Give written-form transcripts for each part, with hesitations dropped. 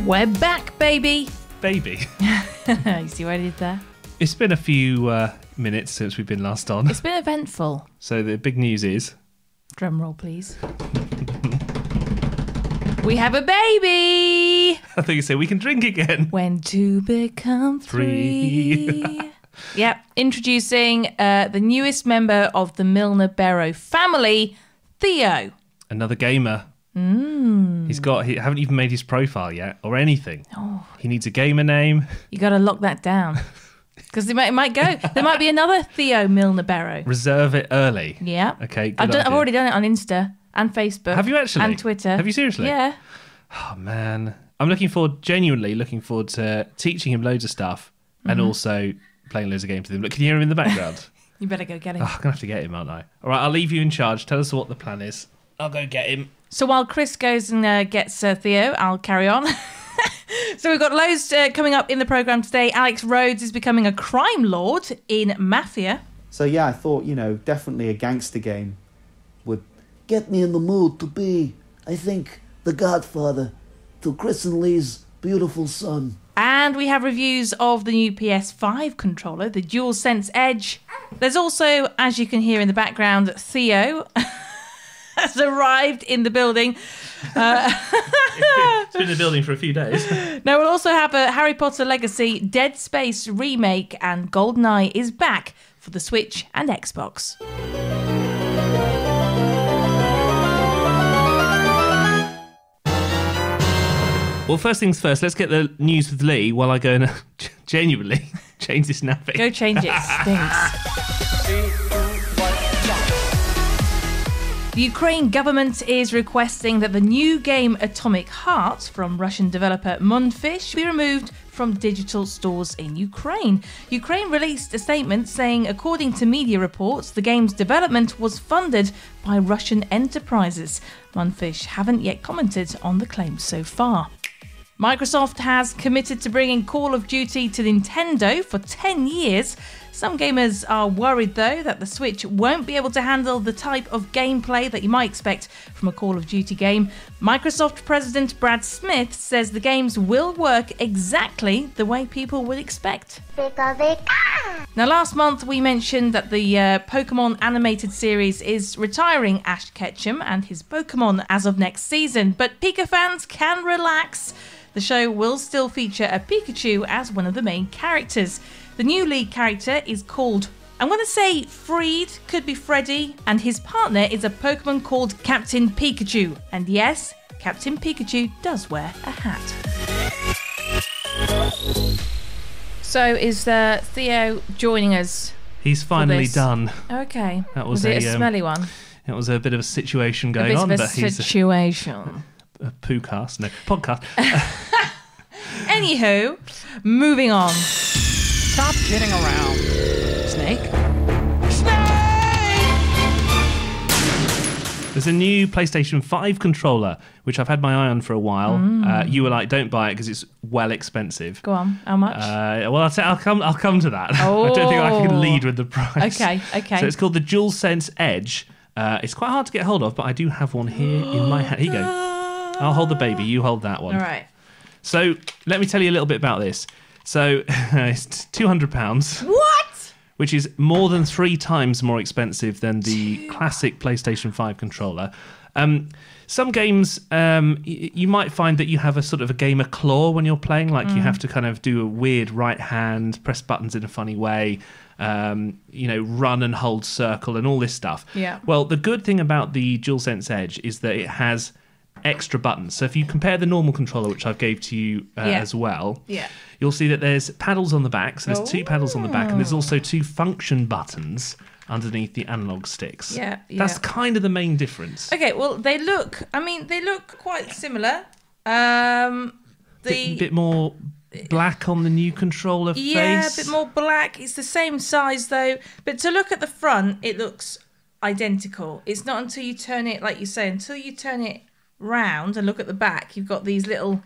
We're back, baby. Baby. You see what I did there? It's been a few minutes since we've been last on. It's been eventful. So the big news is... Drum roll, please. We have a baby! I think you say we can drink again. When two become three. Yep, introducing the newest member of the Milner Barrow family, Theo. Another gamer. He haven't even made his profile yet or anything. Oh. He needs a gamer name. You got to lock that down. Because it might go. There might be another Theo Milner Barrow. Reserve it early. Yeah. Okay, good I've idea. already done it on Insta and Facebook. Have you actually? And Twitter. Have you seriously? Yeah. Oh, man. I'm genuinely looking forward to teaching him loads of stuff and also playing loads of games with him. Look, can you hear him in the background? You better go get him. Oh, I'm going to have to get him, aren't I? All right, I'll leave you in charge. Tell us what the plan is. I'll go get him. So while Chris goes and gets Theo, I'll carry on. So we've got loads coming up in the programme today. Alex Rhodes is becoming a crime lord in Mafia. So yeah, I thought, definitely a gangster game would get me in the mood to be, I think, the godfather to Chris and Lee's beautiful son. And we have reviews of the new PS5 controller, the DualSense Edge. There's also, as you can hear in the background, Theo has arrived in the building. It's been in the building for a few days. Now, we'll also have a Harry Potter Legacy Dead Space remake, and GoldenEye is back for the Switch and Xbox. Well, first things first, let's get the news with Lee while I go and genuinely change this nappy. Go change it, stinks. The Ukraine government is requesting that the new game Atomic Heart from Russian developer Mundfish be removed from digital stores in Ukraine. Ukraine released a statement saying, according to media reports, the game's development was funded by Russian enterprises. Mundfish haven't yet commented on the claims so far. Microsoft has committed to bringing Call of Duty to Nintendo for 10 years. Some gamers are worried, though, that the Switch won't be able to handle the type of gameplay that you might expect from a Call of Duty game. Microsoft President Brad Smith says the games will work exactly the way people would expect. Now, last month we mentioned that the Pokemon animated series is retiring Ash Ketchum and his Pokemon as of next season, but Pika fans can relax. The show will still feature a Pikachu as one of the main characters. The new lead character is called, I'm going to say Freed, could be Freddy, and his partner is a Pokemon called Captain Pikachu. And yes, Captain Pikachu does wear a hat. So is Theo joining us? He's finally done. Okay. That was it a smelly one? It was a bit of a situation going on, but he's situation. A poo-cast, no, podcast. Anywho, moving on. Stop kidding around. Snake? There's a new PlayStation 5 controller, which I've had my eye on for a while. You were like, don't buy it because it's well expensive. Go on, how much? Well, I'll come to that. Oh. I don't think I can lead with the price. Okay. So it's called the DualSense Edge. It's quite hard to get hold of, but I do have one here in my hand. Here you go. I'll hold the baby, you hold that one. All right. So let me tell you a little bit about this. So it's £200. What? Which is more than 3 times more expensive than the classic PlayStation 5 controller. Some games, you might find that you have a sort of a gamer claw when you're playing, like you have to kind of do a weird right hand, press buttons in a funny way, run and hold circle and all this stuff. Yeah. Well, the good thing about the DualSense Edge is that it has extra buttons. So if you compare the normal controller, which I've gave to you as well, you'll see that there's paddles on the back. So there's 2 paddles on the back, and there's also 2 function buttons underneeth the analog sticks. Yeah. That's kind of the main difference. Okay, well, they look quite similar. Bit more black on the new controller face. Yeah, a bit more black. It's the same size, though. But to look at the front, it looks identical. It's not until you turn it, like you say, until you turn it round and look at the back, you've got these little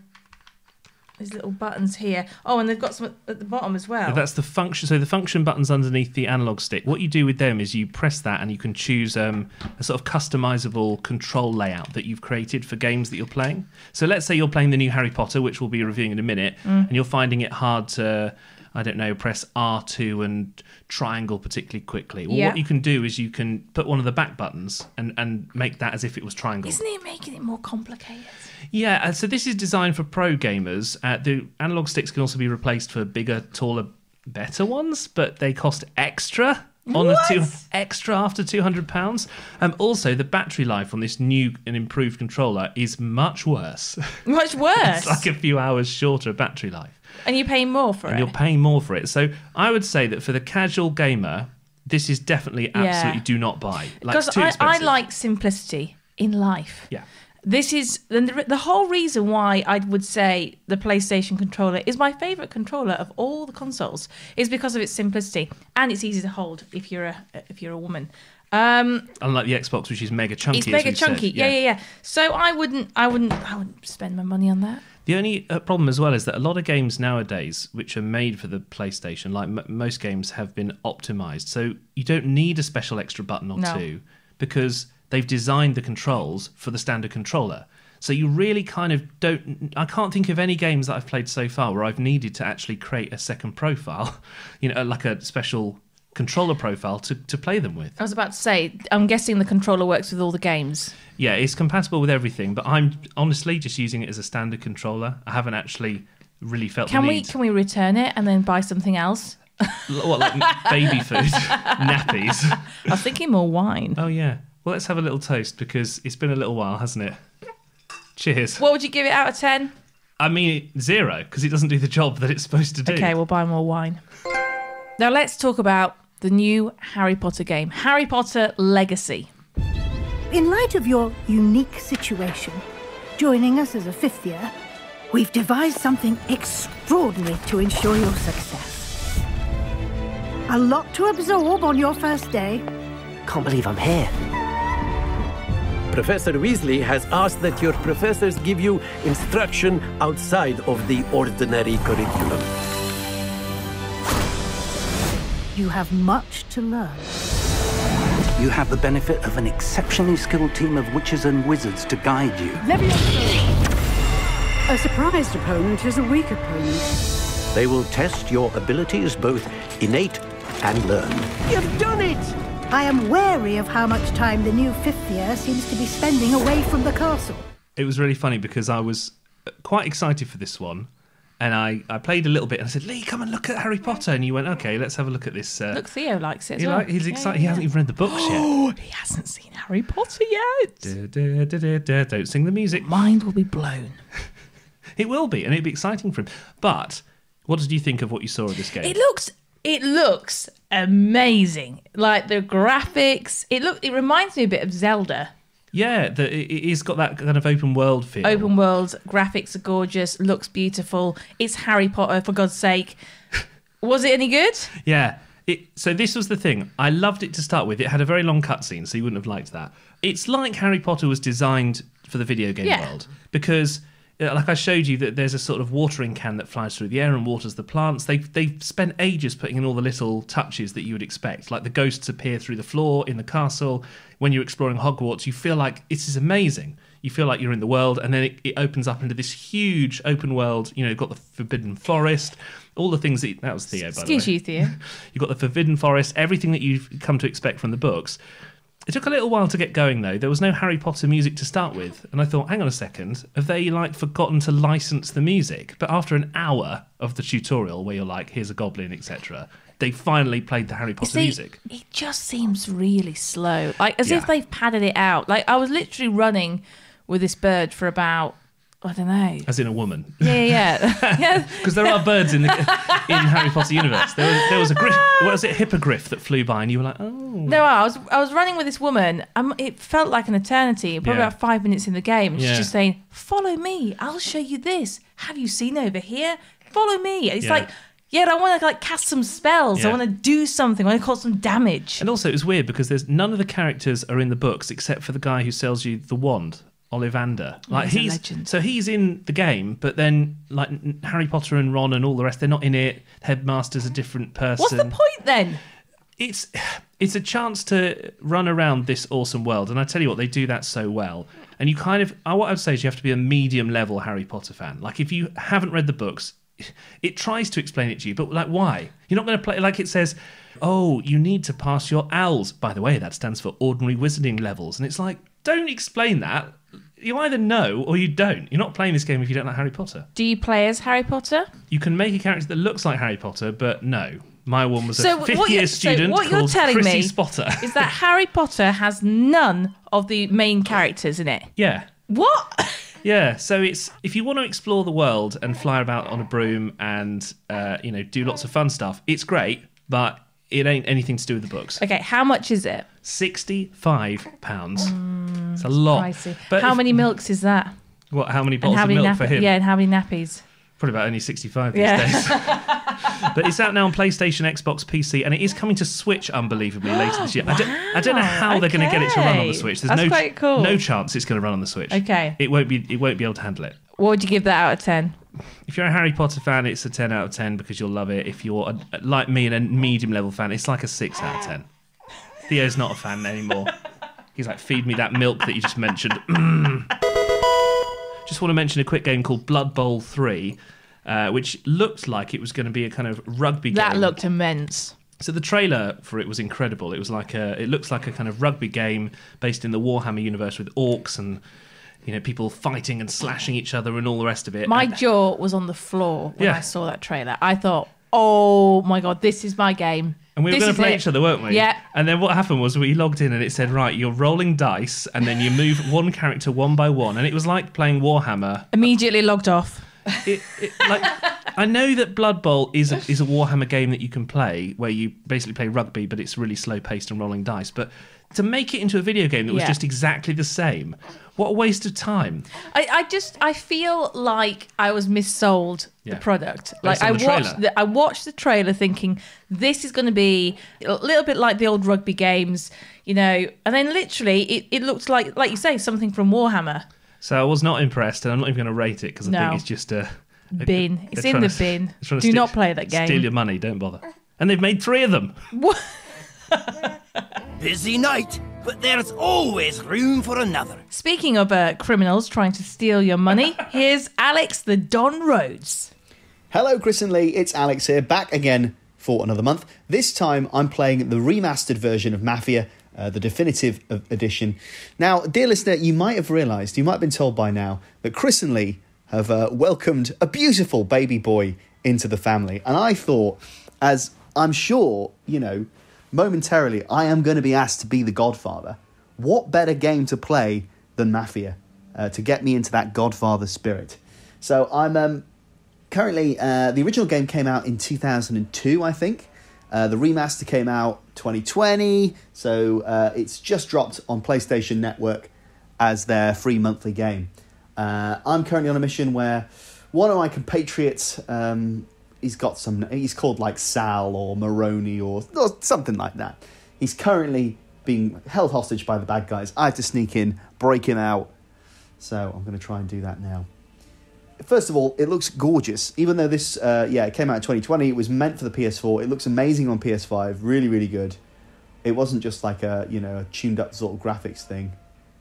these little buttons here. Oh, and they've got some at the bottom as well. That's the function. So the function buttons underneath the analog stick. What you do with them is you press that, and you can choose a sort of customizable control layout that you've created for games that you're playing. So let's say you're playing the new Harry Potter, which we'll be reviewing in a minute, and you're finding it hard to, I don't know, press R2 and triangle particularly quickly. Well, what you can do is you can put one of the back buttons and make that as if it was triangle. Isn't it making it more complicated? Yeah, so this is designed for pro gamers. The analog sticks can also be replaced for bigger, taller, better ones, but they cost extra. Extra after £200. Also, the battery life on this new and improved controller is much worse. Much worse? It's like a few hours shorter battery life. And you're paying more for it? And you're paying more for it. So I would say that for the casual gamer, this is definitely absolutely do not buy. Because I like simplicity in life. Yeah. This is the whole reason why I would say the PlayStation controller is my favourite controller of all the consoles is because of its simplicity, and it's easy to hold if you're a woman. Unlike the Xbox, which is mega chunky. It's mega chunky. Yeah. So I wouldn't spend my money on that. The only problem as well is that a lot of games nowadays, which are made for the PlayStation, like most games, have been optimized. So you don't need a special extra button or two because they've designed the controls for the standard controller. So you really kind of don't... I can't think of any games that I've played so far where I've needed to actually create a second profile, like a special controller profile to play them with. I was about to say, I'm guessing the controller works with all the games. Yeah, it's compatible with everything, but I'm honestly just using it as a standard controller. I haven't actually really felt the need. Can we return it and then buy something else? What, like baby food? Nappies? I was thinking more wine. Oh, yeah. Well, let's have a little toast because it's been a little while, hasn't it? Cheers. What would you give it out of 10? I mean, 0, because it doesn't do the job that it's supposed to do. Okay, we'll buy more wine. Now let's talk about the new Harry Potter game, Harry Potter Legacy. In light of your unique situation, joining us as a 5th year, we've devised something extraordinary to ensure your success. A lot to absorb on your first day. Can't believe I'm here. Professor Weasley has asked that your professors give you instruction outside of the ordinary curriculum. You have much to learn. You have the benefit of an exceptionally skilled team of witches and wizards to guide you. A surprised opponent is a weak opponent. They will test your abilities, both innate and learned. You've done it! I am wary of how much time the new 5th year seems to be spending away from the castle. It was really funny because I was quite excited for this one. And I played a little bit and I said, Lee, come and look at Harry Potter. And you went, okay, let's have a look at this. Look, Theo likes it as well. He's excited. He hasn't even read the books yet. Oh, he hasn't seen Harry Potter yet. Don't sing the music. Mind will be blown. It will be, and it'll be exciting for him. But what did you think of what you saw of this game? It looks amazing. Like the graphics, it reminds me a bit of Zelda. Yeah, it's got that kind of open world feel. Open world, graphics are gorgeous, looks beautiful. It's Harry Potter, for God's sake. Was it any good? Yeah. So this was the thing. I loved it to start with. It had a very long cutscene, so you wouldn't have liked that. It's like Harry Potter was designed for the video game world. Because, like I showed you, that there's a sort of watering can that flies through the air and waters the plants. They've spent ages putting in all the little touches that you would expect. Like the ghosts appear through the floor in the castle. When you're exploring Hogwarts, you feel like this is amazing. You feel like you're in the world, and then it opens up into this huge open world. You've got the Forbidden Forest, all the things that was Theo, by the way. Excuse you, Theo. You've got the Forbidden Forest, everything that you've come to expect from the books. It took a little while to get going, though. There was no Harry Potter music to start with, and I thought, hang on a second, have they forgotten to license the music? But after an hour of the tutorial, where you're like, here's a goblin, etc., they finally played the Harry Potter music. It just seems really slow, as if they've padded it out. I was literally running with this bird for about, I don't know. As in a woman. Yeah. Because there are birds in Harry Potter universe. There was a griff. What was it? Hippogriff that flew by, and you were like, oh. No, I was running with this woman. It felt like an eternity. Probably about 5 minutes in the game. And she's just saying, "Follow me. I'll show you this. Have you seen over here? Follow me." And it's like. Yeah, I want to cast some spells. I want to do something. I want to cause some damage. And also, it was weird because none of the characters are in the books except for the guy who sells you the wand. Ollivander. He's a legend. So he's in the game, but then like Harry Potter and Ron and all the rest, they're not in it. Headmaster's a different person. What's the point then? It's a chance to run around this awesome world, and I tell you what, they do that so well. And you kind of, what I'd say is you have to be a medium level Harry Potter fan. Like if you haven't read the books, it tries to explain it to you, but like why? You're not going to play like it says, oh, you need to pass your ALS. By the way, that stands for ordinary wizarding levels, and it's like, don't explain that. You either know or you don't. You're not playing this game if you don't like Harry Potter. Do you play as Harry Potter? You can make a character that looks like Harry Potter, but no. My one was So a fifth-year student what you're called telling Chrissy me Spotter. is that Harry Potter has none of the main characters in it. Yeah. What? Yeah, so it's if you want to explore the world and fly about on a broom and do lots of fun stuff, it's great, but it ain't anything to do with the books. Okay, how much is it? £65. It's a lot. Pricey. But how many milks is that? What? How many And bottles how of many milk for him? Yeah, and how many nappies? Probably about only 65 these days. But it's out now on PlayStation, Xbox, PC, and it is coming to Switch unbelievably later this year. I don't know how they're going to get it to run on the Switch. There's That's quite cool. no chance it's going to run on the Switch. Okay. It won't be able to handle it. What would you give that out of 10? If you're a Harry Potter fan, it's a 10 out of 10 because you'll love it. If you're like me and a medium level fan, it's like a 6 out of 10. Theo's not a fan anymore. He's like, feed me that milk that you just mentioned. Just want to mention a quick game called Blood Bowl 3, which looked like it was going to be a kind of rugby game. That looked immense. So the trailer for it was incredible. It was like it looks like a kind of rugby game based in the Warhammer universe with orcs and people fighting and slashing each other and all the rest of it. My jaw was on the floor when Yeah. I saw that trailer. I thought, oh my God, this is my game. And we were going to play each other, weren't we? Yeah. And then what happened was we logged in and it said, right, you're rolling dice and then you move one character one by one. And it was like playing Warhammer. Immediately logged off. I know that Blood Bowl is a Warhammer game that you can play where you basically play rugby, but it's really slow paced and rolling dice. But to make it into a video game that was just exactly the same, what a waste of time. I feel like I was missold the product. Based Like on the trailer. I watched the trailer thinking this is going to be a little bit like the old rugby games, and then literally it looked like you say, something from Warhammer. So I was not impressed, and I'm not even going to rate it because I think it's just a bin. It's in the bin. Do not play that game. Steal your money, don't bother. And they've made 3 of them. What? Busy night, but there's always room for another. Speaking of criminals trying to steal your money, here's Alex the Don Rhodes. Hello, Chris and Lee. It's Alex here, back again for another month. This time, I'm playing the remastered version of Mafia, the definitive edition. Now, dear listener, you might have realised, you might have been told by now, that Chris and Lee have welcomed a beautiful baby boy into the family. And I thought, as I'm sure, momentarily, I am going to be asked to be the Godfather. What better game to play than Mafia to get me into that Godfather spirit? So I'm currently, the original game came out in 2002, I think. The remaster came out 2020, so it's just dropped on PlayStation Network as their free monthly game. I'm currently on a mission where one of my compatriots, he's called like Sal or Maroney or something like that. He's currently being held hostage by the bad guys. I have to sneak in, break him out. So I'm going to try and do that now. First of all, it looks gorgeous. Even though this, it came out in 2020, it was meant for the PS4. It looks amazing on PS5, really, really good. It wasn't just like a tuned up sort of graphics thing.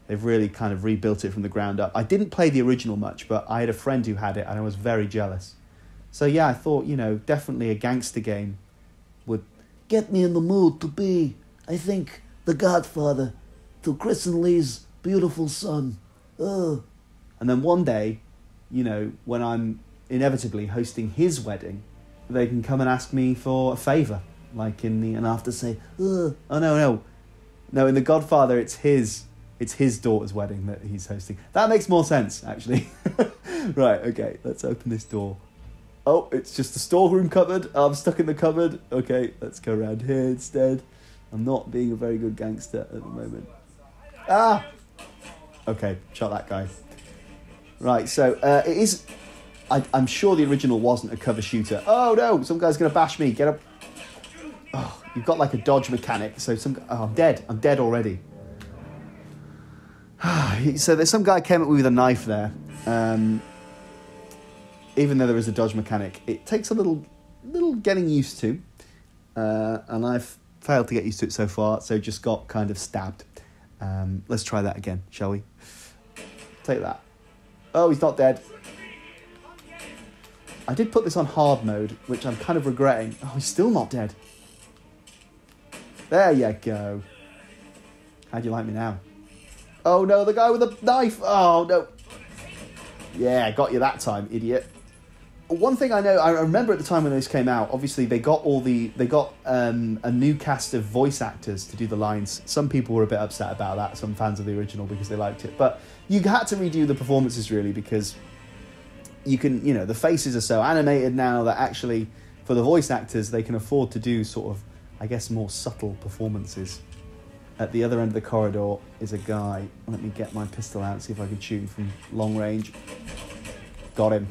They've really kind of rebuilt it from the ground up. I didn't play the original much, but I had a friend who had it, and I was very jealous. So yeah, I thought, definitely a gangster game would Get me in the mood to be, I think, the godfather to Chris and Lee's beautiful son. And then one day, when I'm inevitably hosting his wedding, they can come and ask me for a favour. And I have to say, oh no, in The Godfather, it's his daughter's wedding that he's hosting. That makes more sense, actually. Right, okay, let's open this door. Oh, it's just the storeroom cupboard. I'm stuck in the cupboard. Okay, let's go around here instead. I'm not being a very good gangster at the moment. Okay, shot that guy. Right, so it is... I'm sure the original wasn't a cover shooter. Oh no, some guy's going to bash me. Get up. Oh, you've got like a dodge mechanic. So I'm dead. I'm dead already. So there's some guy came at me with a knife there. Even though there is a dodge mechanic, it takes a little getting used to. And I've failed to get used to it so far, so just got kind of stabbed. Let's try that again, shall we? Take that. Oh, he's not dead. I did put this on hard mode, which I'm kind of regretting. Oh, he's still not dead. There you go. How do you like me now? Oh no, the guy with the knife. Oh no. Yeah, got you that time, idiot. One thing I know, I remember at the time when this came out, obviously they got a new cast of voice actors to do the lines. Some people were a bit upset about that, some fans of the original, because they liked it. But you had to redo the performances, really, because you can, the faces are so animated now that actually, for the voice actors, they can afford to do sort of, I guess, more subtle performances. At the other end of the corridor is a guy. Let me get my pistol out and see if I can shoot him from long range. Got him.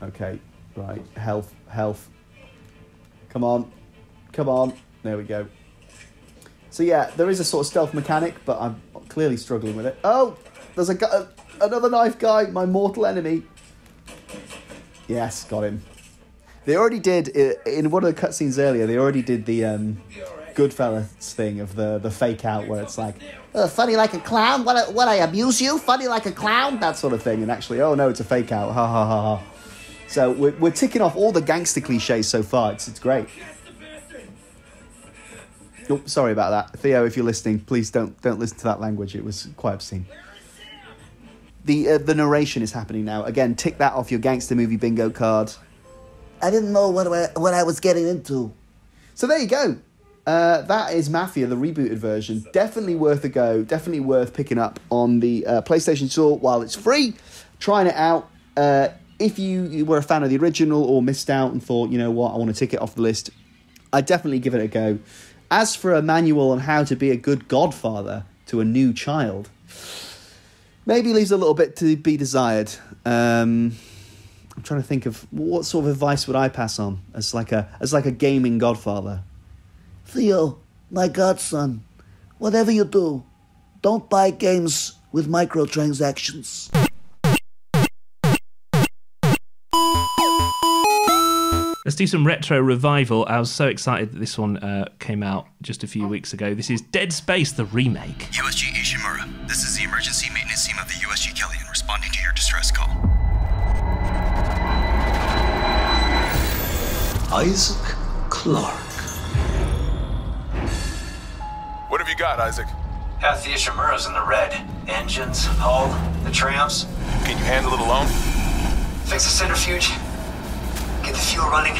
Okay, right. Health. Come on. There we go. So yeah, there is a sort of stealth mechanic, but I'm clearly struggling with it. Oh, there's another knife guy, my mortal enemy. Yes, got him. They already did, in one of the cutscenes earlier, they already did the Goodfellas thing of the fake out where it's like, funny like a clown, what I abuse you, funny like a clown, that sort of thing. And actually, oh no, it's a fake out, ha ha ha ha. So we're ticking off all the gangster cliches so far. It's great. Oh, sorry about that. Theo, if you're listening, please don't listen to that language. It was quite obscene. The narration is happening now. Again, tick that off your gangster movie bingo card. I didn't know what I was getting into. So there you go. That is Mafia, the rebooted version. Definitely worth a go. Definitely worth picking up on the PlayStation Store while it's free. Trying it out. If you were a fan of the original or missed out and thought, you know what, I want to tick it off the list, I'd definitely give it a go. As for a manual on how to be a good godfather to a new child, maybe leaves a little bit to be desired. I'm trying to think of what sort of advice would I pass on as like a gaming godfather. Theo, my godson, whatever you do, don't buy games with microtransactions. Let's do some retro revival. I was so excited that this one came out just a few weeks ago. This is Dead Space, the remake. USG Ishimura, this is the emergency maintenance team of the USG Kellyan responding to your distress call. Isaac Clarke. What have you got, Isaac? Half the Ishimura's in the red. Engines, hull, the trams. Can you handle it alone? Fix the centrifuge. Get the fuel running.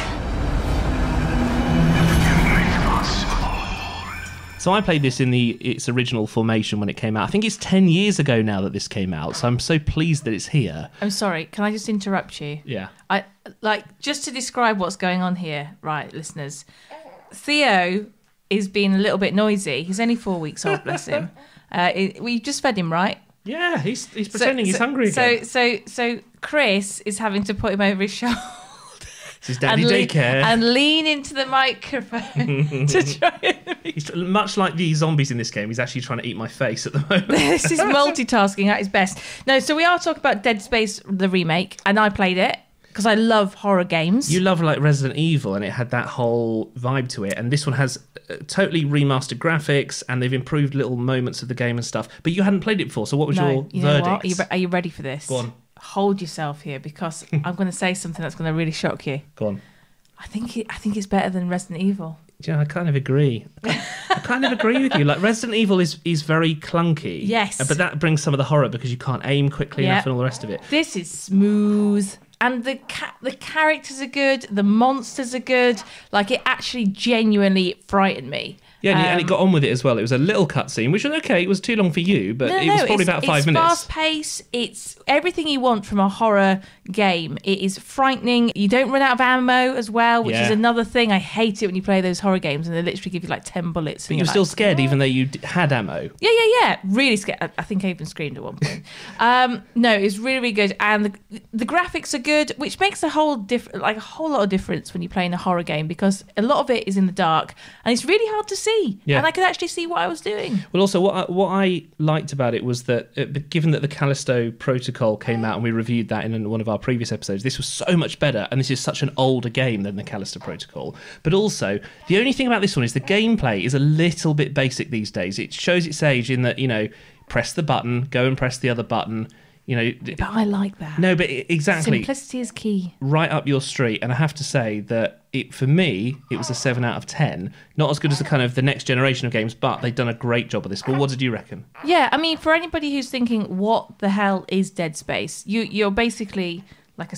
So I played this in its original formation when it came out. I think it's 10 years ago now that this came out, so I'm so pleased that it's here. I'm sorry, can I just interrupt you? Yeah. Just to describe what's going on here, right, listeners. Theo is being a little bit noisy. He's only 4 weeks old, bless him. We just fed him, right? Yeah, he's pretending he's hungry again. So Chris is having to put him over his shoulder. This is Daddy Daycare. And lean into the microphone to try and... He's much like the zombies in this game. He's actually trying to eat my face at the moment. This is multitasking at his best. No, so we are talking about Dead Space, the remake, and I played it because I love horror games. You love like Resident Evil, and it had that whole vibe to it. And this one has totally remastered graphics, and they've improved little moments of the game and stuff. But you hadn't played it before, so what was your verdict? What? Are you ready for this? Go on. Hold yourself here, because I'm going to say something that's going to really shock you. Go on. I think it's better than Resident Evil. Yeah, I kind of agree. I kind of agree with you. Like Resident Evil is very clunky. Yes. But that brings some of the horror because you can't aim quickly enough and all the rest of it. This is smooth. And the characters are good. The monsters are good. Like, it actually genuinely frightened me. Yeah, and it got on with it as well. It was a little cutscene, which was okay. It was too long for you, but it was probably about 5 minutes. It's fast-paced. It's everything you want from a horror game. It is frightening. You don't run out of ammo as well, which is another thing. I hate it when you play those horror games and they literally give you like 10 bullets. But you're still scared even though you had ammo. Yeah. Really scared. I think I even screamed at one point. No, it's really, really good. And the graphics are good. good, which makes a whole lot of difference when you're playing a horror game, because a lot of it is in the dark and it's really hard to see. Yeah. And I could actually see what I was doing. Well, also, what I liked about it was that given that the Callisto Protocol came out and we reviewed that in one of our previous episodes, this was so much better, and this is such an older game than the Callisto Protocol. But also, the only thing about this one is the gameplay is a little bit basic these days. It shows its age in that, press the button, go and press the other button. But I like that. No, but exactly. Simplicity is key. Right up your street. And I have to say that for me, it was a 7 out of 10. Not as good as the next generation of games, but they've done a great job of this. But what did you reckon? Yeah, I mean, for anybody who's thinking, what the hell is Dead Space? You're basically like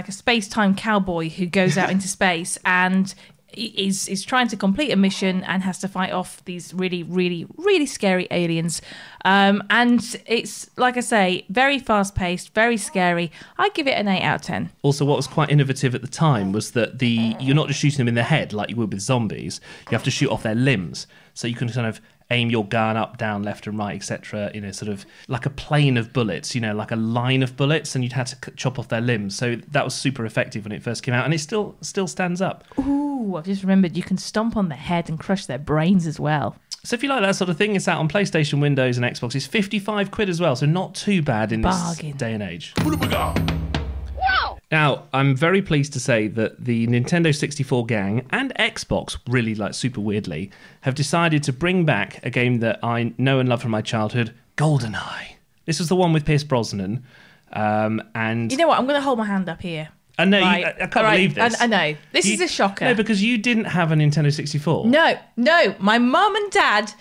a space-time cowboy who goes out into space and is trying to complete a mission and has to fight off these really, really, really scary aliens. And it's, like I say, very fast-paced, very scary. I'd give it an 8 out of 10. Also, what was quite innovative at the time was that you're not just shooting them in the head like you would with zombies. You have to shoot off their limbs. So you can kind of aim your gun up, down, left and right, etc. Sort of like a plane of bullets, like a line of bullets, and you'd had to chop off their limbs. So that was super effective when it first came out, and it still stands up. Ooh, I've just remembered you can stomp on their head and crush their brains as well. So if you like that sort of thing, it's out on PlayStation, Windows and Xbox. It's 55 quid as well, so not too bad in this day and age. Now, I'm very pleased to say that the Nintendo 64 gang and Xbox, really super weirdly, have decided to bring back a game that I know and love from my childhood, GoldenEye. This was the one with Pierce Brosnan. And you know what? I'm going to hold my hand up here. I know, right. I can't believe this. I know. This is a shocker. No, because you didn't have a Nintendo 64. No. My mum and dad,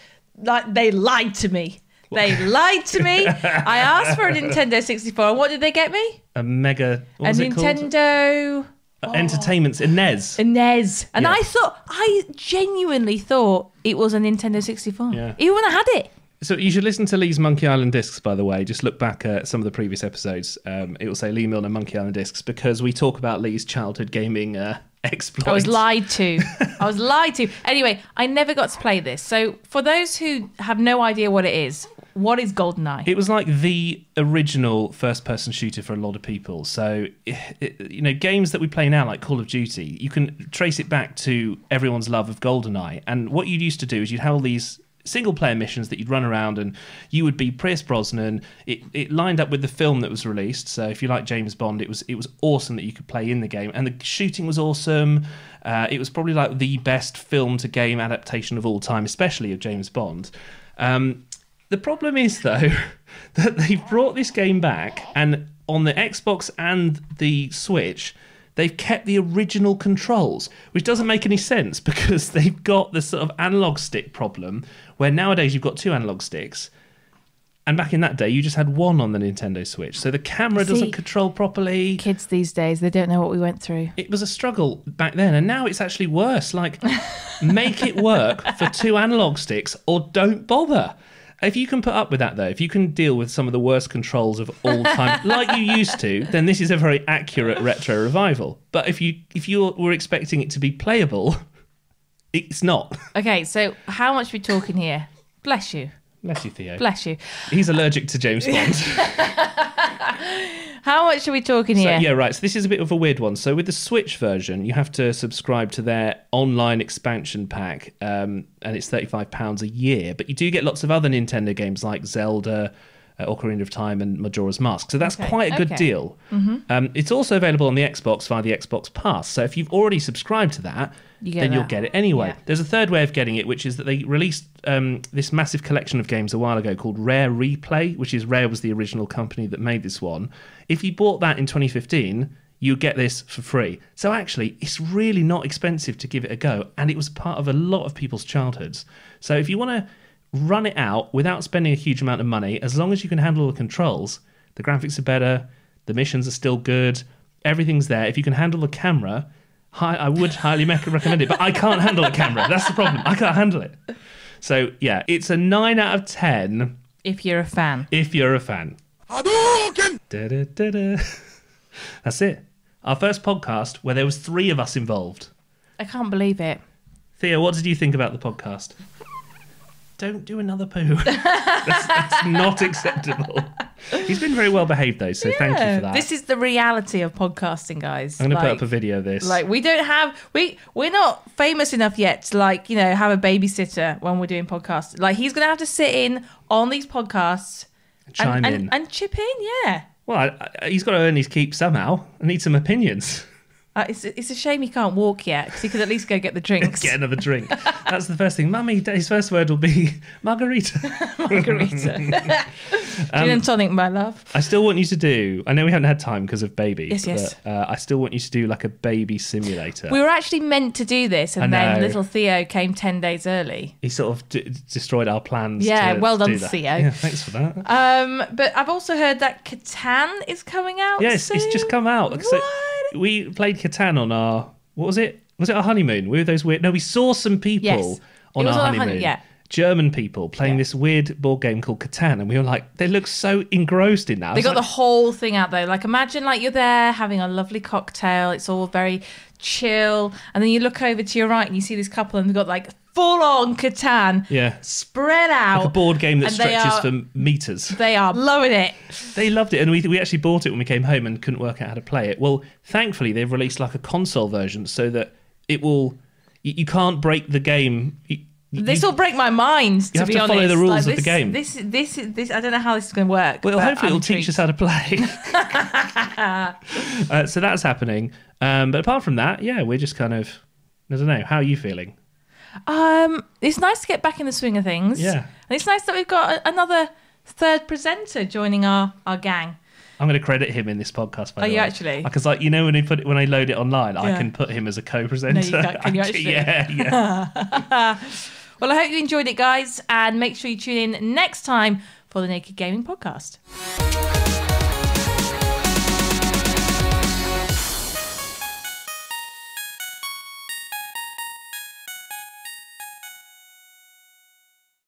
they lied to me. They lied to me. I asked for a Nintendo 64, and what did they get me? A Mega... What was it called? Nintendo... Entertainment, a NES. A NES. And I genuinely thought it was a Nintendo 64. Yeah. Even when I had it. So you should listen to Lee's Monkey Island Discs, by the way. Just look back at some of the previous episodes. It will say Lee Milner Monkey Island Discs, because we talk about Lee's childhood gaming exploits. I was lied to. Anyway, I never got to play this. So for those who have no idea what it is GoldenEye? It was like the original first-person shooter for a lot of people. So, games that we play now, like Call of Duty, you can trace it back to everyone's love of GoldenEye. And what you used to do is you'd have all these single-player missions that you'd run around, and you would be Pierce Brosnan. It lined up with the film that was released. So if you like James Bond, it was awesome that you could play in the game, and the shooting was awesome. It was probably like the best film-to-game adaptation of all time, especially of James Bond. The problem is, though, that they've brought this game back, and on the Xbox and the Switch, they've kept the original controls, which doesn't make any sense, because they've got this sort of analog stick problem, where nowadays you've got 2 analog sticks, and back in that day, you just had 1 on the Nintendo Switch. So the camera doesn't control properly. Kids these days, they don't know what we went through. It was a struggle back then, and now it's actually worse. Make it work for 2 analog sticks, or don't bother. If you can put up with that, though, if you can deal with some of the worst controls of all time, like you used to, then this is a very accurate retro revival. But if you were expecting it to be playable, it's not. Okay, so how much are we talking here? Bless you. Bless you, Theo. Bless you. He's allergic to James Bond. How much are we talking here? Yeah, right. So this is a bit of a weird one. So with the Switch version, you have to subscribe to their online expansion pack, and it's £35 a year. But you do get lots of other Nintendo games like Zelda, Ocarina of Time, and Majora's Mask. So that's quite a good deal. Mm-hmm. It's also available on the Xbox via the Xbox Pass. So if you've already subscribed to that, you'll get it anyway. Yeah. There's a third way of getting it, which is that they released this massive collection of games a while ago called Rare Replay, which is Rare was the original company that made this one. If you bought that in 2015, you get this for free. So actually, it's really not expensive to give it a go, and it was part of a lot of people's childhoods. So if you want to run it out without spending a huge amount of money, as long as you can handle all the controls, the graphics are better, the missions are still good, everything's there. If you can handle the camera, I would highly recommend it, but I can't handle the camera. That's the problem. I can't handle it. So, yeah, it's a 9 out of 10. If you're a fan. If you're a fan. Da-da-da-da. That's it. Our first podcast where there was 3 of us involved. I can't believe it. Theo, what did you think about the podcast? Don't do another poo. That's not acceptable. He's been very well behaved though, so thank you for that. This is the reality of podcasting, guys. I'm going to put up a video of this. Like, we don't have... We're not famous enough yet to, like, you know, have a babysitter when we're doing podcasts. Like, he's going to have to sit in on these podcasts Chime in. And chip in, yeah. Well, he's got to earn his keep somehow. I need some opinions. It's a shame he can't walk yet, because he could at least go get the drinks. Get another drink. That's the first thing. Mummy, his first word will be margarita. Margarita. Gin and tonic, my love. I still want you to do... I know we haven't had time because of baby. Yes. But I still want you to do like a baby simulator. We were actually meant to do this, and then little Theo came 10 days early. He sort of destroyed our plans. Yeah, well done, do that. Theo. Yeah, thanks for that. But I've also heard that Catan is coming out soon. It's just come out. So we played Catan on our... What was it? Was it our honeymoon? We were those weird... No, we saw some people on our honeymoon. German people playing this weird board game called Catan, and we were like, they look so engrossed in that. They got the whole thing out there. Like, imagine like you're there having a lovely cocktail. It's all very chill, and then you look over to your right and you see this couple, and they've got like full-on Catan, spread out, like a board game that stretches for meters. They are loving it. They loved it, and we actually bought it when we came home and couldn't work out how to play it. Well, thankfully they've released like a console version so that it will. You can't break the game. This will break my mind, to be honest. You have to follow the rules of the game. This. I don't know how this is going to work. Well, hopefully it'll teach us how to play. So that's happening. But apart from that, we're just kind of... I don't know. How are you feeling? It's nice to get back in the swing of things. Yeah. And it's nice that we've got another third presenter joining our gang. I'm going to credit him in this podcast, by the way. Are you actually? Because, like, you know, when I load it online, I can put him as a co-presenter. No, you can't. Can you actually? Yeah. Well, I hope you enjoyed it, guys, and make sure you tune in next time for the Naked Gaming Podcast.